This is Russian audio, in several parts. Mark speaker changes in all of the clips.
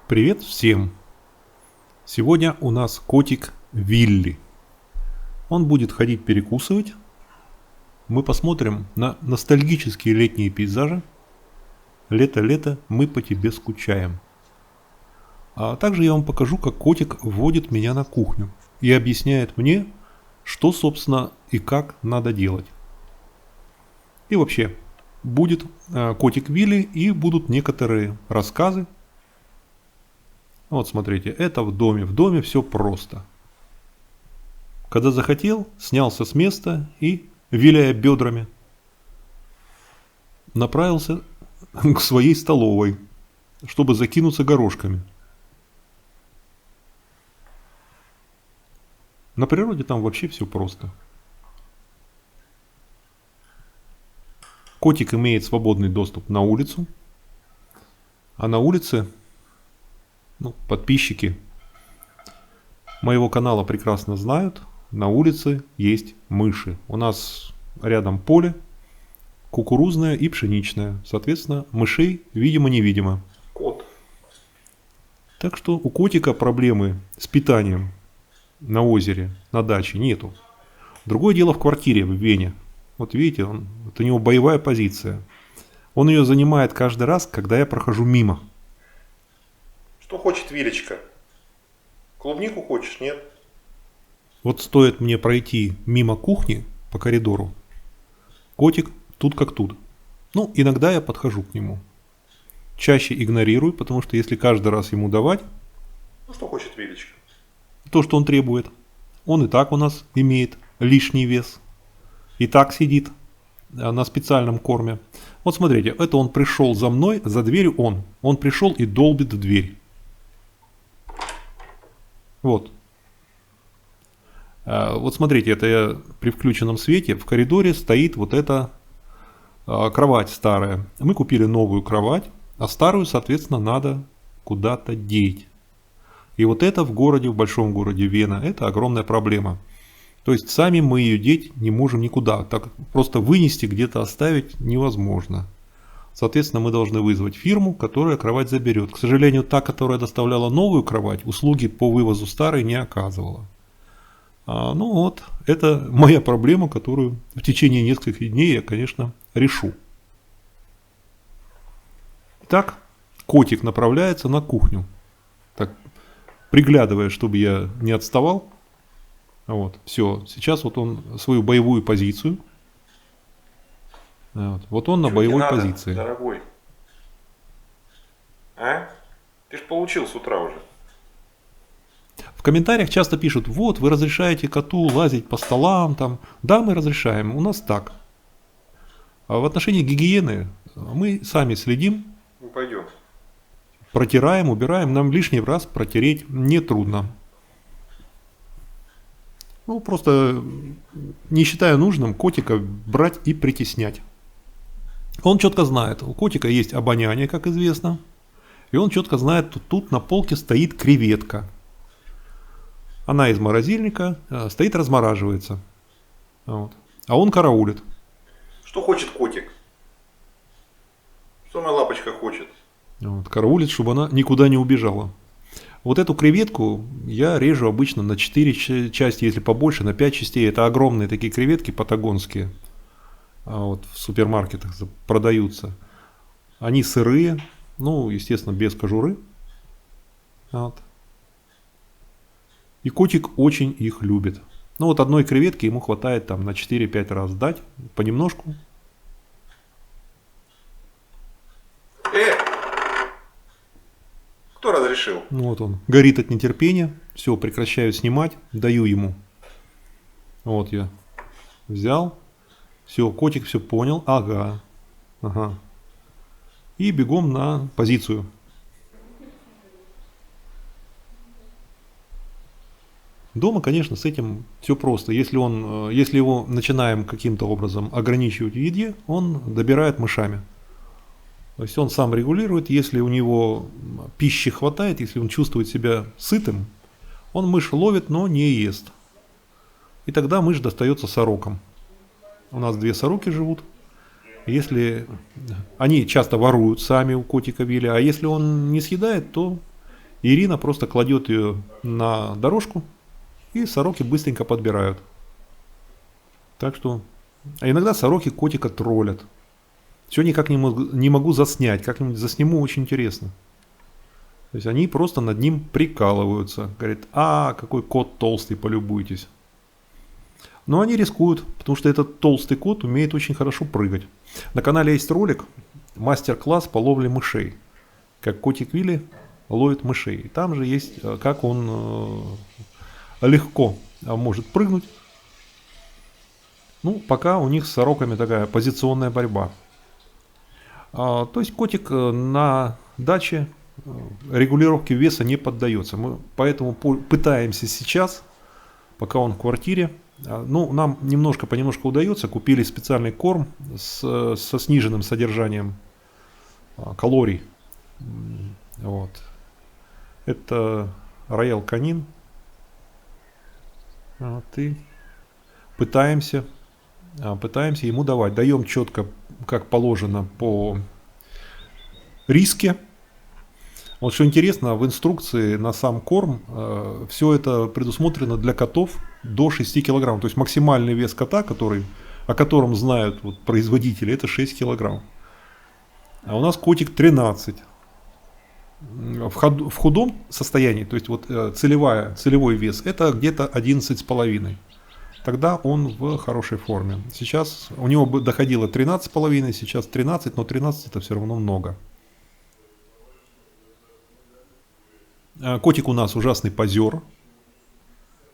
Speaker 1: Привет всем! Сегодня у нас котик Вилли. Он будет ходить перекусывать. Мы посмотрим на ностальгические летние пейзажи. Лето-лето, мы по тебе скучаем. А также я вам покажу, как котик вводит меня на кухню и объясняет мне, что, собственно, и как надо делать. И вообще, будет котик Вилли и будут некоторые рассказы. Вот смотрите, это в доме. В доме все просто. Когда захотел, снялся с места и, виляя бедрами, направился к своей столовой, чтобы закинуться горошками. На природе там вообще все просто. Котик имеет свободный доступ на улицу, а на улице подписчики моего канала прекрасно знают, на улице есть мыши. У нас рядом поле, кукурузное и пшеничное. Соответственно, мышей видимо-невидимо.
Speaker 2: Кот.
Speaker 1: Так что у котика проблемы с питанием на озере, на даче нету. Другое дело в квартире в Вене. Вот видите, вот у него боевая позиция. Он ее занимает каждый раз, когда я прохожу мимо.
Speaker 2: Что хочет Вилечка? Клубнику хочешь, нет?
Speaker 1: Вот стоит мне пройти мимо кухни по коридору, котик тут как тут. Ну, иногда я подхожу к нему. Чаще игнорирую, потому что если каждый раз ему давать
Speaker 2: Ну что хочет Вилечка?
Speaker 1: то, что он требует, он и так у нас имеет лишний вес. И так сидит на специальном корме. Вот смотрите, это он пришел за мной, за дверью Он пришел и долбит в дверь. Вот. Вот смотрите, это я при включенном свете. В коридоре стоит вот эта кровать старая. Мы купили новую кровать, а старую, соответственно, надо куда-то деть. И вот это в городе, в большом городе Вена, это огромная проблема. То есть сами мы ее деть не можем никуда. Так просто вынести, где-то оставить невозможно. Соответственно, мы должны вызвать фирму, которая кровать заберет. К сожалению, та, которая доставляла новую кровать, услуги по вывозу старой не оказывала. Ну вот, это моя проблема, которую в течение нескольких дней я, конечно, решу. Итак, котик направляется на кухню. Так, приглядывая, чтобы я не отставал. Вот, все, сейчас вот он свою боевую позицию. Вот он на
Speaker 2: Чё
Speaker 1: боевой
Speaker 2: тебе надо,
Speaker 1: позиции.
Speaker 2: дорогой? А? Ты ж получил с утра уже.
Speaker 1: В комментариях часто пишут: вот, вы разрешаете коту лазить по столам, там. Да, мы разрешаем, у нас так. А в отношении гигиены мы сами следим,
Speaker 2: Ну пойдем.
Speaker 1: протираем, убираем. Нам лишний раз протереть не трудно. Ну, просто не считая нужным котика брать и притеснять. Он четко знает, у котика есть обоняние, как известно. И он четко знает, тут на полке стоит креветка. Она из морозильника, стоит, размораживается. Вот. А он караулит.
Speaker 2: Что хочет котик? Что моя лапочка хочет?
Speaker 1: Вот, караулит, чтобы она никуда не убежала. Вот эту креветку я режу обычно на 4 части, если побольше, на 5 частей. Это огромные такие креветки патагонские. Вот в супермаркетах продаются. Они сырые, ну, естественно, без кожуры. Вот. И котик очень их любит. Ну, вот одной креветки ему хватает там на 4-5 раз дать, понемножку.
Speaker 2: Кто разрешил?
Speaker 1: Ну, вот он горит от нетерпения. Все, прекращаю снимать, даю ему. Вот я взял. Все, котик все понял. Ага. Ага. И бегом на позицию. Дома, конечно, с этим все просто. Если его начинаем каким-то образом ограничивать в еде, он добирает мышами. То есть он сам регулирует, если у него пищи хватает, если он чувствует себя сытым, он мышь ловит, но не ест. И тогда мышь достается сорокам. У нас 2 сороки живут. Если они часто воруют сами у котика Вилли, а если он не съедает, то Ирина просто кладет ее на дорожку, и сороки быстренько подбирают. Так что... А иногда сороки котика троллят. Все никак не могу заснять. Как-нибудь засниму, очень интересно. То есть они просто над ним прикалываются. Говорят, какой кот толстый, полюбуйтесь. Но они рискуют, потому что этот толстый кот умеет очень хорошо прыгать. На канале есть ролик, мастер-класс по ловле мышей. Как котик Вилли ловит мышей. Там же есть, как он легко может прыгнуть. Ну, пока у них с сороками такая позиционная борьба. То есть котик на даче регулировке веса не поддается. Мы поэтому пытаемся сейчас, пока он в квартире. Ну, нам понемножку удается. Купили специальный корм со сниженным содержанием калорий. Вот. Это Royal Canin. И пытаемся ему давать. Даем четко, как положено, по риске. Вот что интересно, в инструкции на сам корм все это предусмотрено для котов до 6 килограмм. То есть максимальный вес кота, о котором знают вот производители, это 6 килограмм. А у нас котик 13. В худом состоянии, то есть вот целевой вес, это где-то 11,5. Тогда он в хорошей форме. Сейчас у него доходило 13,5, сейчас 13, но 13 это все равно много. Котик у нас ужасный позер.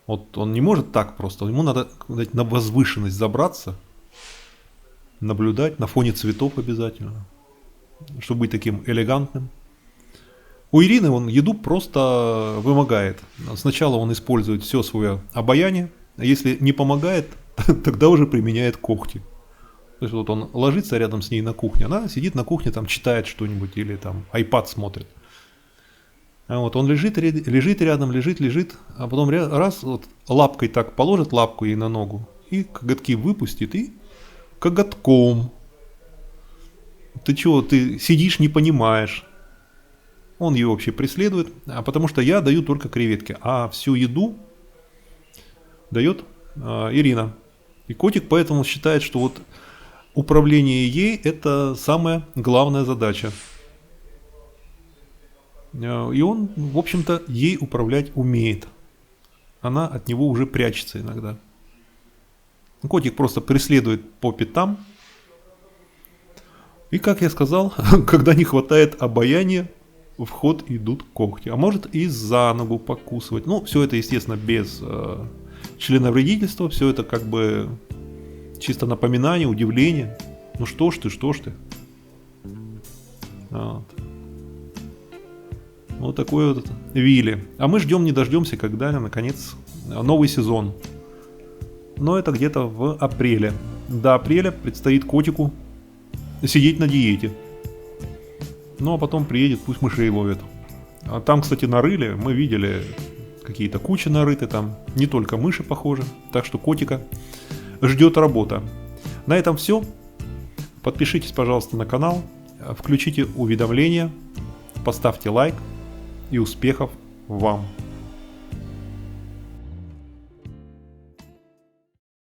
Speaker 1: Вот он не может так просто. Ему надо на возвышенность забраться, наблюдать на фоне цветов обязательно, чтобы быть таким элегантным. У Ирины он еду просто вымогает. Сначала он использует все свое обаяние, а если не помогает, тогда уже применяет когти. То есть вот он ложится рядом с ней на кухне, она сидит на кухне, там читает что-нибудь или там iPad смотрит. А вот он лежит рядом, лежит, а потом раз вот лапкой так положит лапку ей на ногу и коготки выпустит и коготком. Ты чего, ты сидишь, не понимаешь. Он ее вообще преследует, потому что я даю только креветки, а всю еду дает Ирина. И котик поэтому считает, что вот управление ей это самая главная задача. И он, в общем-то, ей управлять умеет. Она от него уже прячется иногда. Котик просто преследует по пятам. И, как я сказал, когда не хватает обаяния, в ход идут когти. А может и за ногу покусывать. Ну, все это, естественно, без членовредительства. Все это как бы чисто напоминание, удивление. Ну что ж ты. Вот такой вот Вилли. А мы ждем не дождемся, когда, наконец, новый сезон. Но это где-то в апреле. До апреля предстоит котику сидеть на диете. Ну, а потом приедет, пусть мышей ловит. А там, кстати, нарыли, мы видели какие-то кучи нарыты там. Не только мыши, похоже. Так что котика ждет работа. На этом все. Подпишитесь, пожалуйста, на канал. Включите уведомления. Поставьте лайк. И успехов вам!